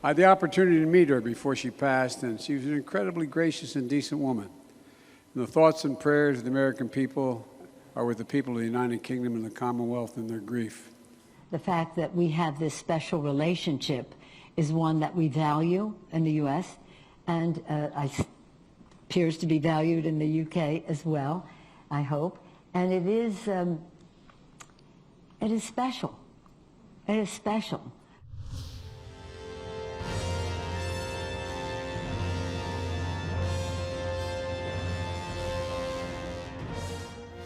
I had the opportunity to meet her before she passed, and she was an incredibly gracious and decent woman. And the thoughts and prayers of the American people are with the people of the United Kingdom and the Commonwealth in their grief. The fact that we have this special relationship is one that we value in the U.S. and appears to be valued in the U.K. as well, I hope. And it is special. It is special.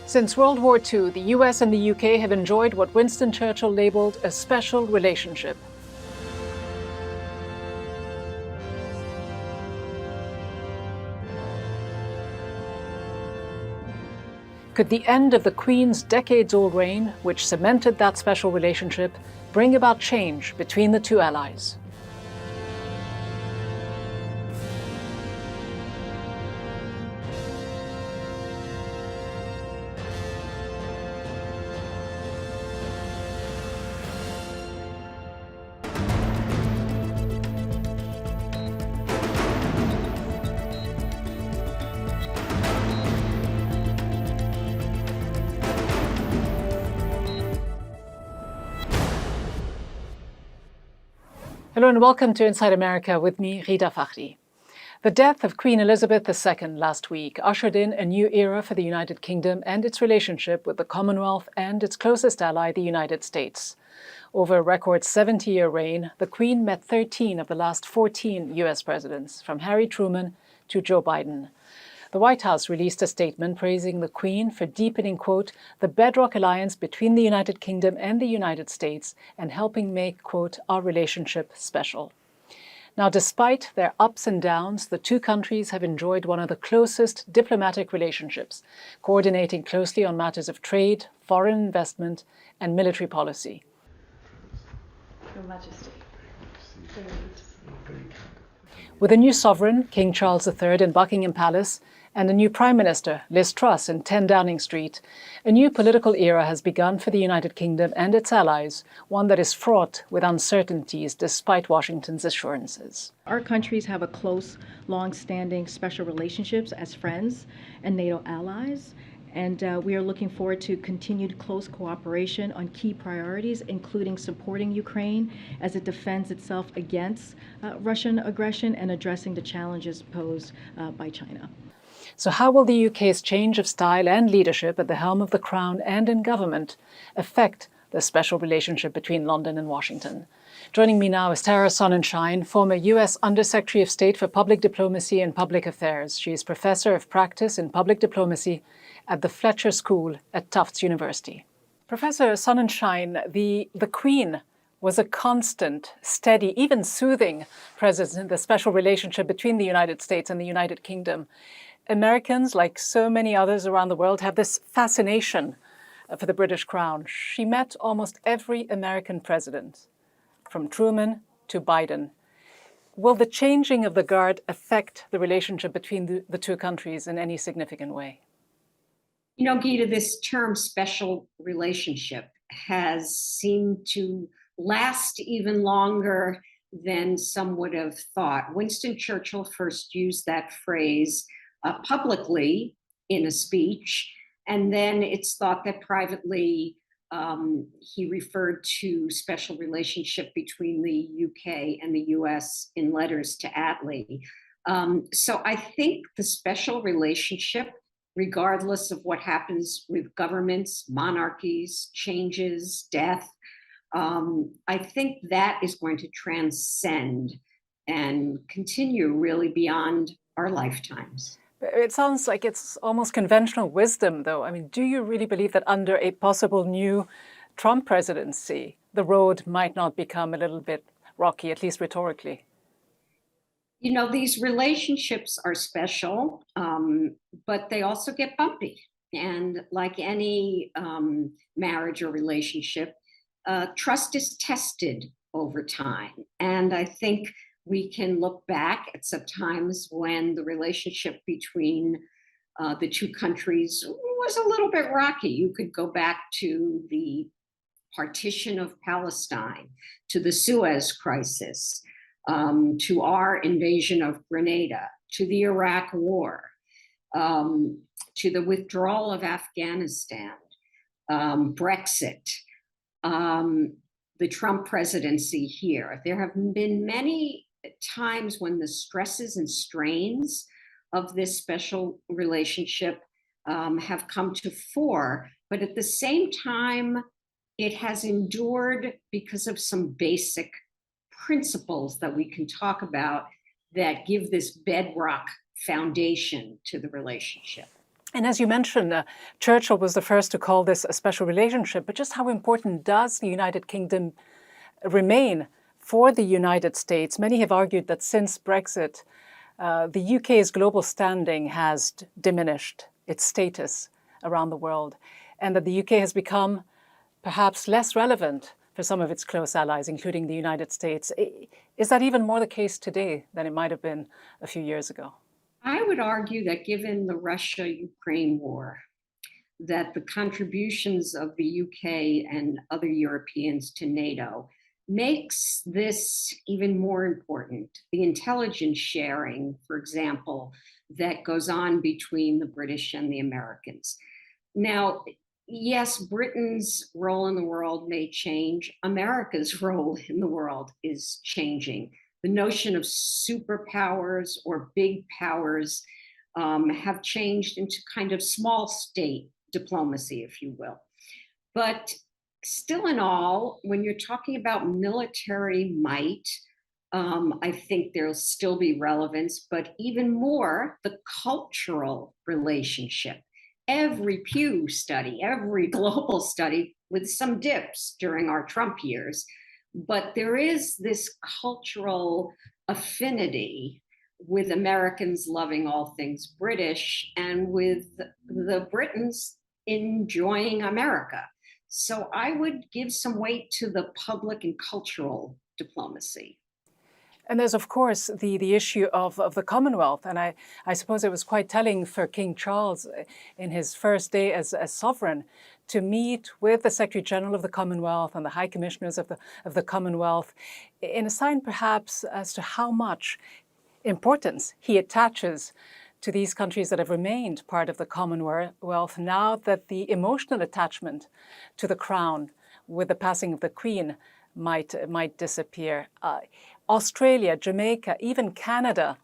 Since World War II, the US and the UK have enjoyed what Winston Churchill labeled a special relationship. Could the end of the Queen's decades-old reign, which cemented that special relationship, bring about change between the two allies? Hello and welcome to Inside America with me, Ghida Fakhry. The death of Queen Elizabeth II last week ushered in a new era for the United Kingdom and its relationship with the Commonwealth and its closest ally, the United States. Over a record 70-year reign, the Queen met 13 of the last 14 US presidents, from Harry Truman to Joe Biden. The White House released a statement praising the Queen for deepening, quote, the bedrock alliance between the United Kingdom and the United States and helping make, quote, our relationship special. Now, despite their ups and downs, the two countries have enjoyed one of the closest diplomatic relationships, coordinating closely on matters of trade, foreign investment, and military policy. Your Majesty. With a new sovereign, King Charles III, in Buckingham Palace, and a new Prime Minister, Liz Truss, in 10 Downing Street, a new political era has begun for the United Kingdom and its allies, one that is fraught with uncertainties despite Washington's assurances. Our countries have a close, long-standing special relationships as friends and NATO allies, and we are looking forward to continued close cooperation on key priorities, including supporting Ukraine as it defends itself against Russian aggression and addressing the challenges posed by China. So how will the UK's change of style and leadership at the helm of the Crown and in government affect the special relationship between London and Washington? Joining me now is Tara Sonenshine, former US Undersecretary of State for Public Diplomacy and Public Affairs. She is Professor of Practice in Public Diplomacy at the Fletcher School at Tufts University. Professor Sonenshine, the Queen was a constant, steady, even soothing presence in the special relationship between the United States and the United Kingdom. Americans, like so many others around the world, have this fascination for the British Crown. She met almost every American president, from Truman to Biden. Will the changing of the guard affect the relationship between the two countries in any significant way? You know, Ghida, this term special relationship has seemed to last even longer than some would have thought. Winston Churchill first used that phrase publicly in a speech, and then it's thought that privately he referred to special relationship between the UK and the US in letters to Attlee. So I think the special relationship, regardless of what happens with governments, monarchies, changes, death, I think that is going to transcend and continue really beyond our lifetimes. It sounds like it's almost conventional wisdom, though. I mean, do you really believe that under a possible new Trump presidency, the road might not become a little bit rocky, at least rhetorically? You know, these relationships are special, but they also get bumpy. And like any marriage or relationship, trust is tested over time. And I think we can look back at some times when the relationship between the two countries was a little bit rocky. You could go back to the partition of Palestine, to the Suez Crisis, to our invasion of Grenada, to the Iraq War, to the withdrawal of Afghanistan, Brexit, the Trump presidency here. There have been many times when the stresses and strains of this special relationship have come to fore, but at the same time, it has endured because of some basic principles that we can talk about that give this bedrock foundation to the relationship. And as you mentioned, Churchill was the first to call this a special relationship, but just how important does the United Kingdom remain for the United States? Many have argued that since Brexit, the UK's global standing has diminished its status around the world, and that the UK has become perhaps less relevant for some of its close allies, including the United States. Is that even more the case today than it might have been a few years ago? I would argue that given the Russia-Ukraine war, that the contributions of the UK and other Europeans to NATO makes this even more important. The intelligence sharing, for example, that goes on between the British and the Americans. Now, yes, Britain's role in the world may change. America's role in the world is changing. The notion of superpowers or big powers have changed into kind of small state diplomacy, if you will. But still in all, when you're talking about military might, I think there'll still be relevance, but even more, the cultural relationship. Every Pew study, every global study, with some dips during our Trump years, but there is this cultural affinity with Americans loving all things British and with the Britons enjoying America. So I would give some weight to the public and cultural diplomacy. And there's, of course, the issue of the Commonwealth. And I suppose it was quite telling for King Charles in his first day as sovereign to meet with the Secretary General of the Commonwealth and the High Commissioners of the Commonwealth in a sign perhaps as to how much importance he attaches to these countries that have remained part of the Commonwealth now that the emotional attachment to the crown with the passing of the Queen might disappear. Australia, Jamaica, even Canada,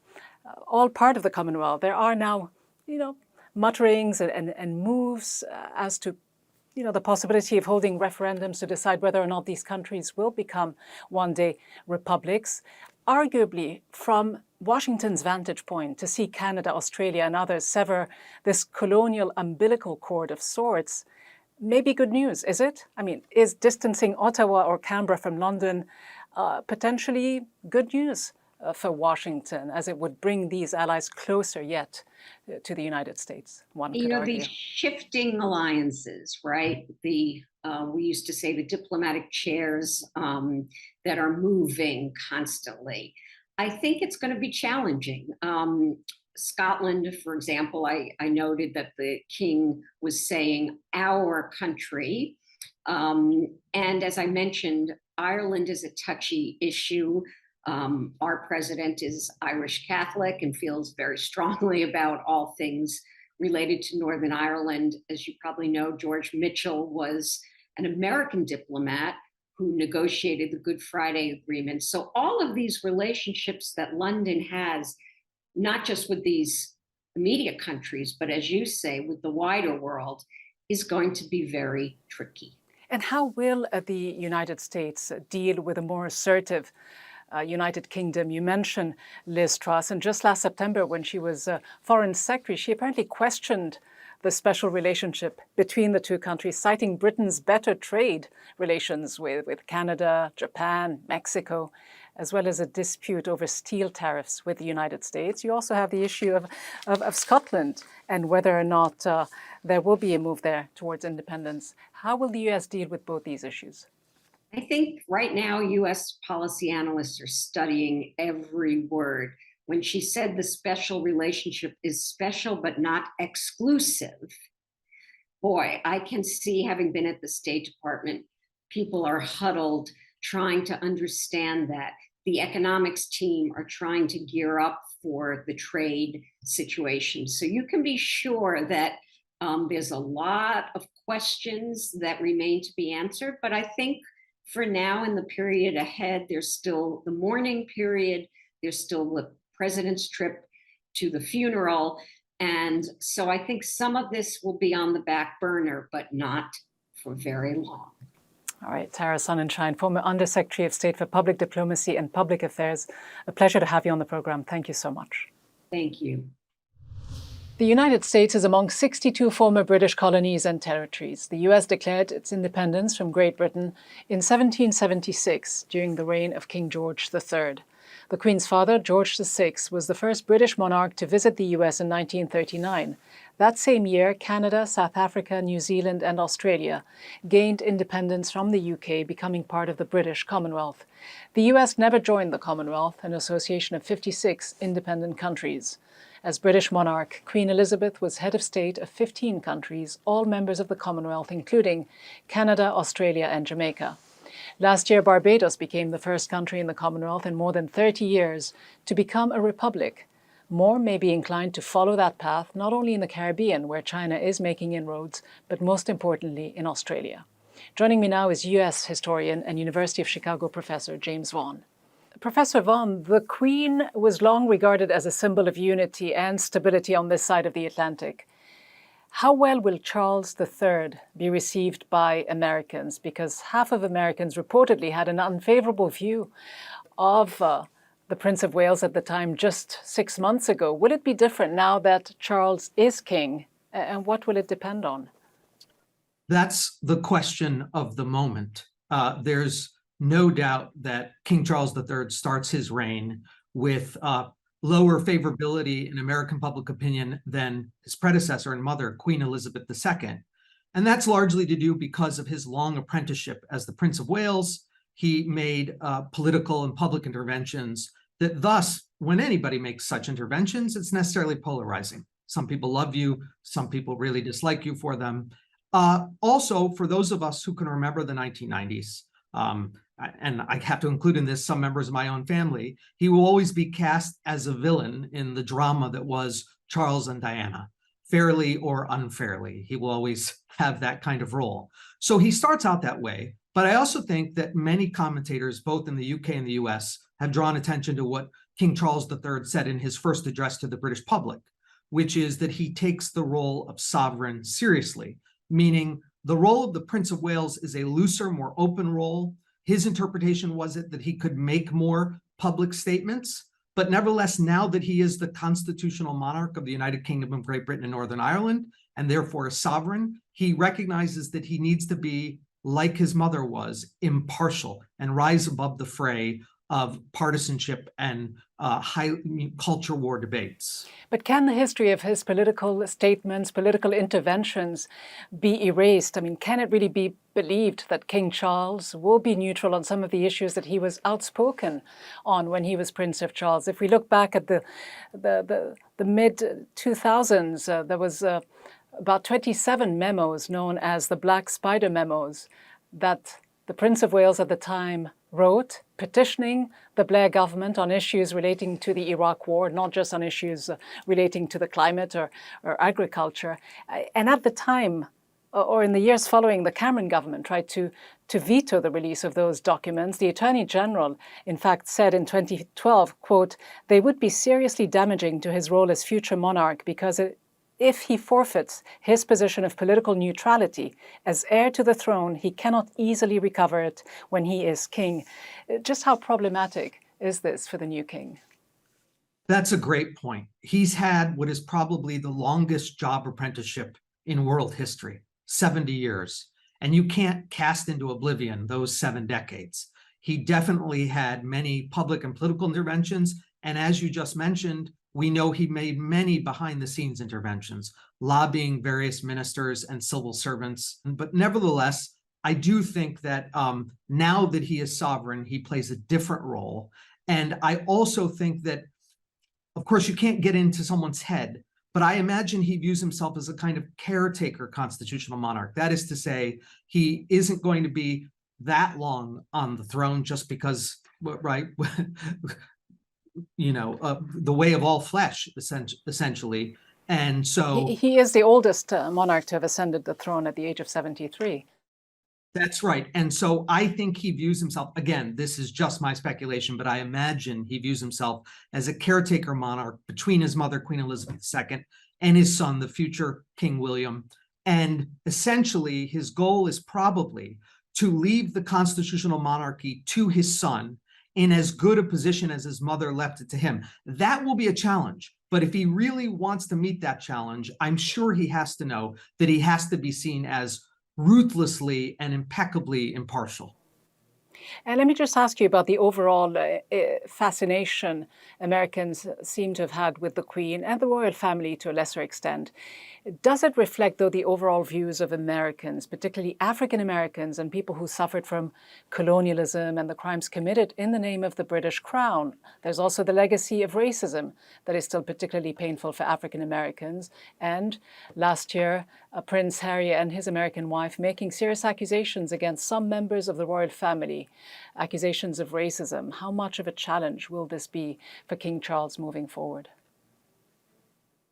all part of the Commonwealth. There are now, mutterings and moves as to, the possibility of holding referendums to decide whether or not these countries will become one day republics. Arguably, from Washington's vantage point, to see Canada, Australia, and others sever this colonial umbilical cord of sorts may be good news, is it? I mean, is distancing Ottawa or Canberra from London potentially good news for Washington, as it would bring these allies closer yet to the United States, one could argue? These shifting alliances, right? We used to say the diplomatic chairs that are moving constantly. I think it's going to be challenging. Scotland, for example, I noted that the king was saying our country. And as I mentioned, Ireland is a touchy issue. Our president is Irish Catholic and feels very strongly about all things related to Northern Ireland. As you probably know, George Mitchell was an American diplomat who negotiated the Good Friday Agreement. So all of these relationships that London has, not just with these immediate countries, but as you say, with the wider world, is going to be very tricky. And how will the United States deal with a more assertive United Kingdom? You mentioned Liz Truss, and just last September when she was Foreign Secretary, she apparently questioned the special relationship between the two countries, citing Britain's better trade relations with Canada, Japan, Mexico, as well as a dispute over steel tariffs with the United States. You also have the issue of Scotland and whether or not there will be a move there towards independence. How will the US deal with both these issues? I think right now US policy analysts are studying every word. When she said the special relationship is special but not exclusive, boy, I can see, having been at the State Department, people are huddled trying to understand that. the economics team are trying to gear up for the trade situation. So you can be sure that there's a lot of questions that remain to be answered. But I think for now, in the period ahead, there's still the mourning period, there's still the president's trip to the funeral. And so I think some of this will be on the back burner, but not for very long. All right, Tara Sonenshine, former Undersecretary of State for Public Diplomacy and Public Affairs. A pleasure to have you on the program. Thank you so much. Thank you. The United States is among 62 former British colonies and territories. The US declared its independence from Great Britain in 1776 during the reign of King George III. The Queen's father, George VI, was the first British monarch to visit the US in 1939. That same year, Canada, South Africa, New Zealand and Australia gained independence from the UK, becoming part of the British Commonwealth. The US never joined the Commonwealth, an association of 56 independent countries. As British monarch, Queen Elizabeth was head of state of 15 countries, all members of the Commonwealth, including Canada, Australia and Jamaica. Last year, Barbados became the first country in the Commonwealth in more than 30 years to become a republic. More may be inclined to follow that path, not only in the Caribbean, where China is making inroads, but most importantly in Australia. Joining me now is US historian and University of Chicago professor James Vaughn. Professor Vaughn, the Queen was long regarded as a symbol of unity and stability on this side of the Atlantic. How well will Charles III be received by Americans? Because half of Americans reportedly had an unfavorable view of the Prince of Wales at the time just 6 months ago. Will it be different now that Charles is king? And what will it depend on? That's the question of the moment. There's no doubt that King Charles III starts his reign with lower favorability in American public opinion than his predecessor and mother, Queen Elizabeth II. And that's largely to do because of his long apprenticeship as the Prince of Wales. He made political and public interventions that thus, when anybody makes such interventions, it's necessarily polarizing. Some people love you, some people really dislike you for them. Also, for those of us who can remember the 1990s, and I have to include in this some members of my own family, he will always be cast as a villain in the drama that was Charles and Diana, fairly or unfairly. He will always have that kind of role. So he starts out that way. But I also think that many commentators, both in the UK and the US, have drawn attention to what King Charles III said in his first address to the British public, which is that he takes the role of sovereign seriously, meaning the role of the Prince of Wales is a looser, more open role. His interpretation was that he could make more public statements, but nevertheless, now that he is the constitutional monarch of the United Kingdom of Great Britain and Northern Ireland, and therefore a sovereign, he recognizes that he needs to be, like his mother was, impartial and rise above the fray of partisanship and high culture war debates. But can the history of his political statements, political interventions be erased? I mean, can it really be believed that King Charles will be neutral on some of the issues that he was outspoken on when he was Prince of Charles? If we look back at the mid-2000s, there was about 27 memos known as the Black Spider memos that the Prince of Wales at the time wrote, petitioning the Blair government on issues relating to the Iraq War, not just on issues relating to the climate or agriculture. And at the time, or in the years following, the Cameron government tried to veto the release of those documents. The Attorney General, in fact, said in 2012, quote, "They would be seriously damaging to his role as future monarch because if he forfeits his position of political neutrality as heir to the throne, he cannot easily recover it when he is king." Just how problematic is this for the new king? That's a great point. He's had what is probably the longest job apprenticeship in world history, 70 years. And you can't cast into oblivion those 7 decades. He definitely had many public and political interventions. And as you just mentioned, we know he made many behind-the-scenes interventions, lobbying various ministers and civil servants. But nevertheless, I do think that now that he is sovereign, he plays a different role. And I also think that, of course, you can't get into someone's head, but I imagine he views himself as a kind of caretaker constitutional monarch. That is to say, he isn't going to be that long on the throne just because right? The way of all flesh, essentially. And so he is the oldest monarch to have ascended the throne at the age of 73. that's right. And so I think he views himself, again, this is just my speculation, but I imagine he views himself as a caretaker monarch between his mother, Queen Elizabeth II, and his son, the future King William. And essentially, his goal is probably to leave the constitutional monarchy to his son in as good a position as his mother left it to him. That will be a challenge. But if he really wants to meet that challenge, I'm sure he has to know that he has to be seen as ruthlessly and impeccably impartial. And let me just ask you about the overall fascination Americans seem to have had with the Queen and the royal family to a lesser extent. Does it reflect, though, the overall views of Americans, particularly African Americans and people who suffered from colonialism and the crimes committed in the name of the British Crown? There's also the legacy of racism that is still particularly painful for African Americans. And last year, Prince Harry and his American wife making serious accusations against some members of the royal family, accusations of racism. How much of a challenge will this be for King Charles moving forward?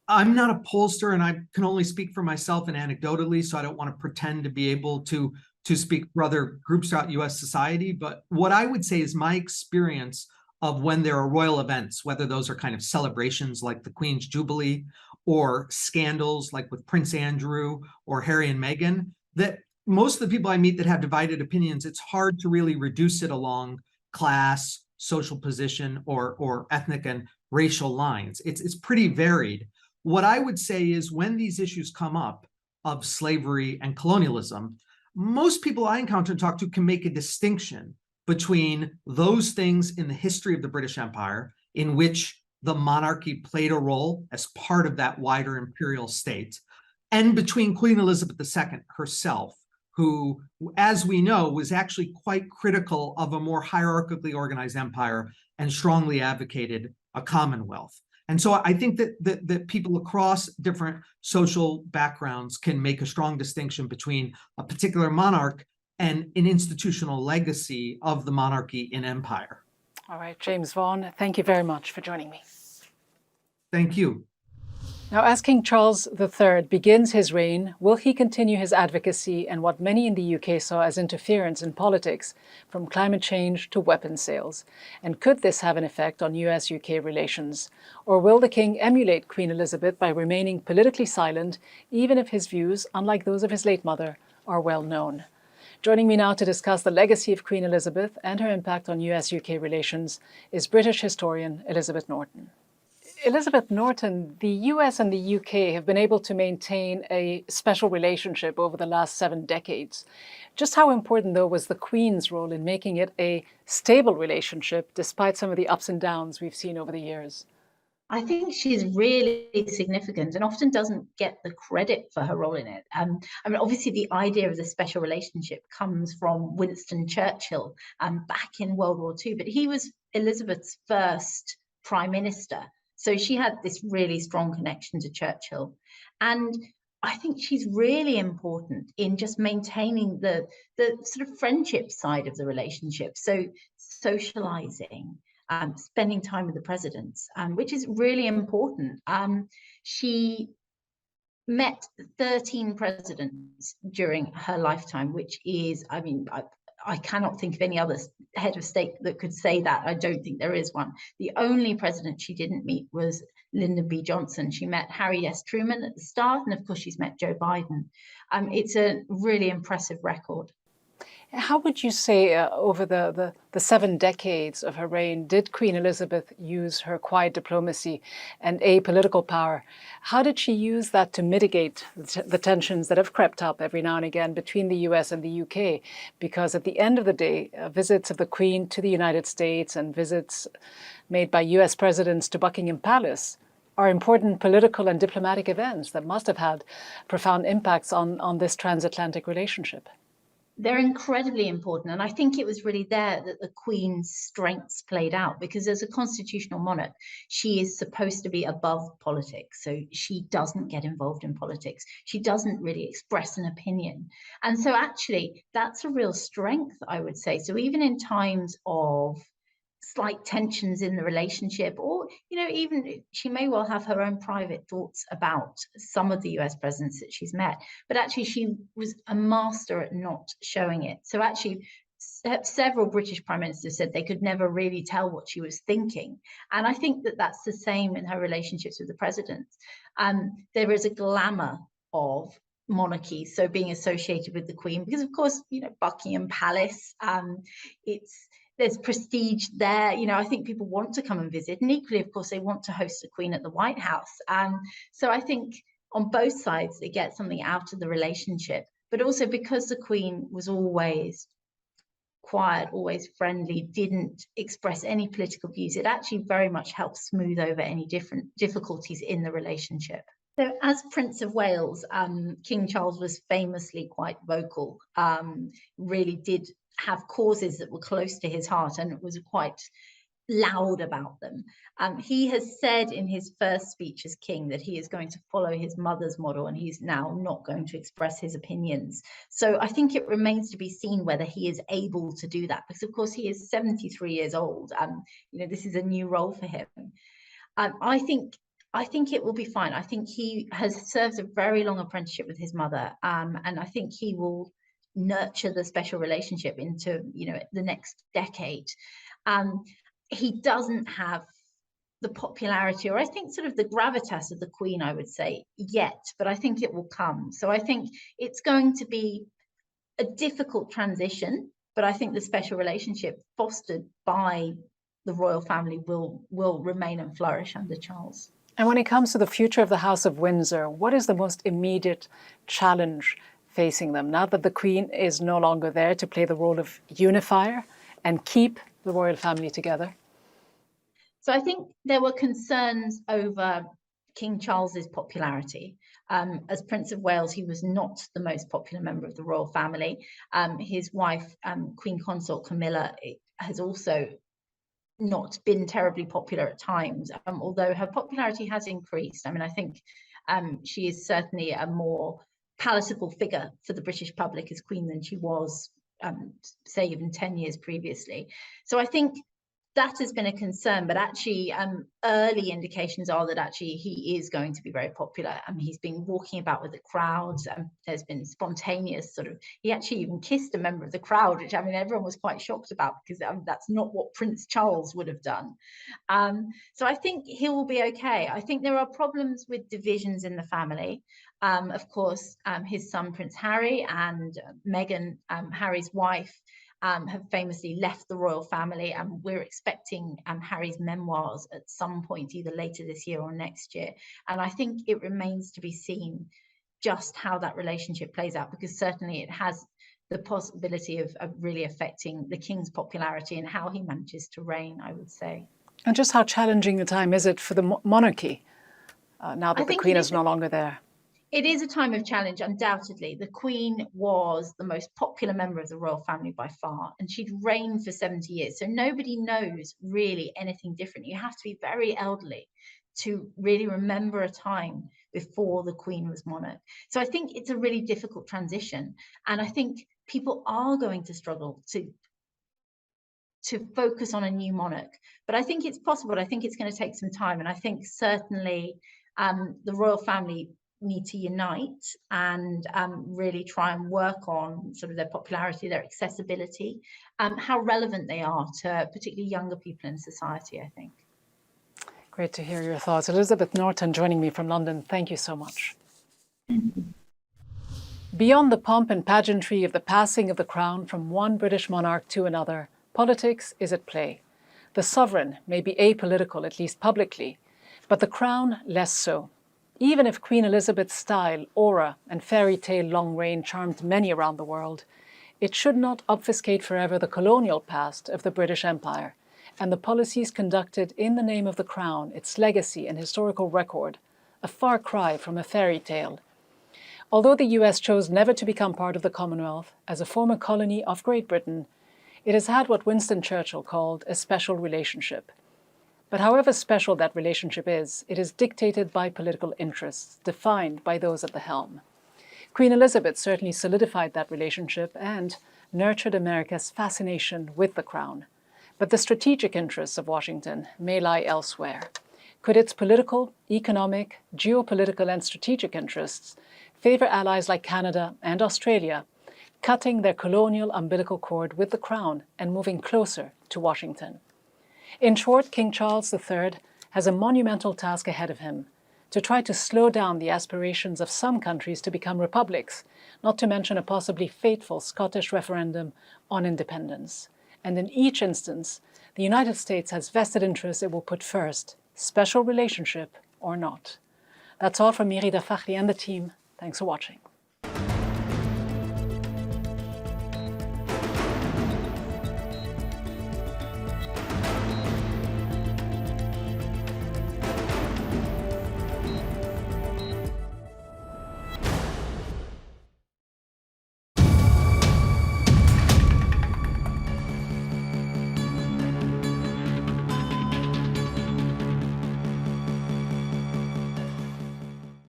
I'm not a pollster, and I can only speak for myself and anecdotally, so I don't want to pretend to be able to speak for other groups throughout U.S. society. But what I would say is my experience of when there are royal events, whether those are kind of celebrations like the Queen's Jubilee or scandals like with Prince Andrew or Harry and Meghan, that most of the people I meet that have divided opinions, it's hard to really reduce it along class, social position, or ethnic and racial lines. It's pretty varied. What I would say is when these issues come up of slavery and colonialism, most people I encounter and talk to can make a distinction between those things in the history of the British Empire in which the monarchy played a role as part of that wider imperial state, and between Queen Elizabeth II herself, who, as we know, was actually quite critical of a more hierarchically organized empire and strongly advocated a Commonwealth. And so I think that people across different social backgrounds can make a strong distinction between a particular monarch and an institutional legacy of the monarchy in empire. All right, James Vaughn, thank you very much for joining me. Thank you. Now, as King Charles III begins his reign, will he continue his advocacy and what many in the UK saw as interference in politics, from climate change to weapons sales? And could this have an effect on US-UK relations? Or will the King emulate Queen Elizabeth by remaining politically silent, even if his views, unlike those of his late mother, are well known? Joining me now to discuss the legacy of Queen Elizabeth and her impact on US-UK relations is British historian Elizabeth Norton. Elizabeth Norton, the US and the UK have been able to maintain a special relationship over the last 7 decades. Just how important, though, was the Queen's role in making it a stable relationship, despite some of the ups and downs we've seen over the years? I think she's really significant and often doesn't get the credit for her role in it. I mean, obviously, the idea of the special relationship comes from Winston Churchill back in World War II, but he was Elizabeth's first prime minister. So she had this really strong connection to Churchill. And I think she's really important in just maintaining the sort of friendship side of the relationship. So socializing, spending time with the presidents, which is really important. She met 13 presidents during her lifetime, which is, I mean, I cannot think of any other head of state that could say that. I don't think there is one. The only president she didn't meet was Lyndon B. Johnson. She met Harry S. Truman at the start, and of course she's met Joe Biden. It's a really impressive record. How would you say over the 7 decades of her reign, did Queen Elizabeth use her quiet diplomacy and apolitical power? How did she use that to mitigate the tensions that have crept up every now and again between the US and the UK? Because at the end of the day, visits of the Queen to the United States and visits made by US presidents to Buckingham Palace are important political and diplomatic events that must have had profound impacts on this transatlantic relationship. They're incredibly important. And I think it was really there that the Queen's strengths played out, because as a constitutional monarch, she is supposed to be above politics. So she doesn't get involved in politics. She doesn't really express an opinion. And so actually, that's a real strength, I would say. So even in times of slight tensions in the relationship, or even she may well have her own private thoughts about some of the US presidents that she's met, but actually she was a master at not showing it. So actually several British prime ministers said they could never really tell what she was thinking, and I think that that's the same in her relationships with the presidents. There is a glamour of monarchy, so being associated with the Queen, because of course Buckingham Palace, there's prestige there. I think people want to come and visit, and equally of course they want to host the Queen at the White House. So I think on both sides they get something out of the relationship, but also because the Queen was always quiet, always friendly, didn't express any political views, it actually very much helps smooth over any different difficulties in the relationship. So as Prince of Wales, King Charles was famously quite vocal, really did have causes that were close to his heart and was quite loud about them. He has said in his first speech as king that he is going to follow his mother's model, and he's now not going to express his opinions. So I think it remains to be seen whether he is able to do that, because of course he is 73 years old. This is a new role for him. I think it will be fine. I think he has served a very long apprenticeship with his mother, and I think he will nurture the special relationship into the next decade. He doesn't have the popularity, or I think sort of the gravitas of the Queen, I would say, yet, but I think it will come. So I think it's going to be a difficult transition, but I think the special relationship fostered by the royal family will remain and flourish under Charles. And when it comes to the future of the House of Windsor, what is the most immediate challenge facing them now that the Queen is no longer there to play the role of unifier and keep the royal family together? So I think there were concerns over King Charles's popularity. As Prince of Wales, he was not the most popular member of the royal family. His wife, Queen Consort Camilla, has also not been terribly popular at times, although her popularity has increased. I mean, I think she is certainly a more palatable figure for the British public as Queen than she was, say, even 10 years previously. So I think that has been a concern, but actually early indications are that actually he is going to be very popular. He's been walking about with the crowds. There's been spontaneous he actually even kissed a member of the crowd, which everyone was quite shocked about, because that's not what Prince Charles would have done. So I think he will be okay. I think there are problems with divisions in the family. Of course, his son Prince Harry and Meghan, Harry's wife, have famously left the royal family, and we're expecting Harry's memoirs at some point, either later this year or next year. And I think it remains to be seen just how that relationship plays out, because certainly it has the possibility of really affecting the king's popularity and how he manages to reign, I would say. And just how challenging a time is it for the monarchy now that the Queen is no longer there? It is a time of challenge, undoubtedly. The Queen was the most popular member of the royal family by far, and she'd reigned for 70 years. So nobody knows really anything different. You have to be very elderly to really remember a time before the Queen was monarch. So I think it's a really difficult transition. And I think people are going to struggle to focus on a new monarch. But I think it's possible. I think it's going to take some time. And I think certainly the royal family need to unite and really try and work on their popularity, their accessibility, how relevant they are to particularly younger people in society, I think. Great to hear your thoughts. Elizabeth Norton joining me from London. Thank you so much. Beyond the pomp and pageantry of the passing of the crown from one British monarch to another, politics is at play. The sovereign may be apolitical, at least publicly, but the crown less so. Even if Queen Elizabeth's style, aura, and fairy tale long reign charmed many around the world, it should not obfuscate forever the colonial past of the British Empire and the policies conducted in the name of the crown, its legacy and historical record, a far cry from a fairy tale. Although the US chose never to become part of the Commonwealth, as a former colony of Great Britain, it has had what Winston Churchill called a special relationship. But however special that relationship is, it is dictated by political interests, defined by those at the helm. Queen Elizabeth certainly solidified that relationship and nurtured America's fascination with the crown. But the strategic interests of Washington may lie elsewhere. Could its political, economic, geopolitical and strategic interests favor allies like Canada and Australia, cutting their colonial umbilical cord with the Crown and moving closer to Washington? In short, King Charles III has a monumental task ahead of him to try to slow down the aspirations of some countries to become republics, not to mention a possibly fateful Scottish referendum on independence. And in each instance, the United States has vested interests it will put first, special relationship or not. That's all from me, Ghida, Fakhry and the team. Thanks for watching.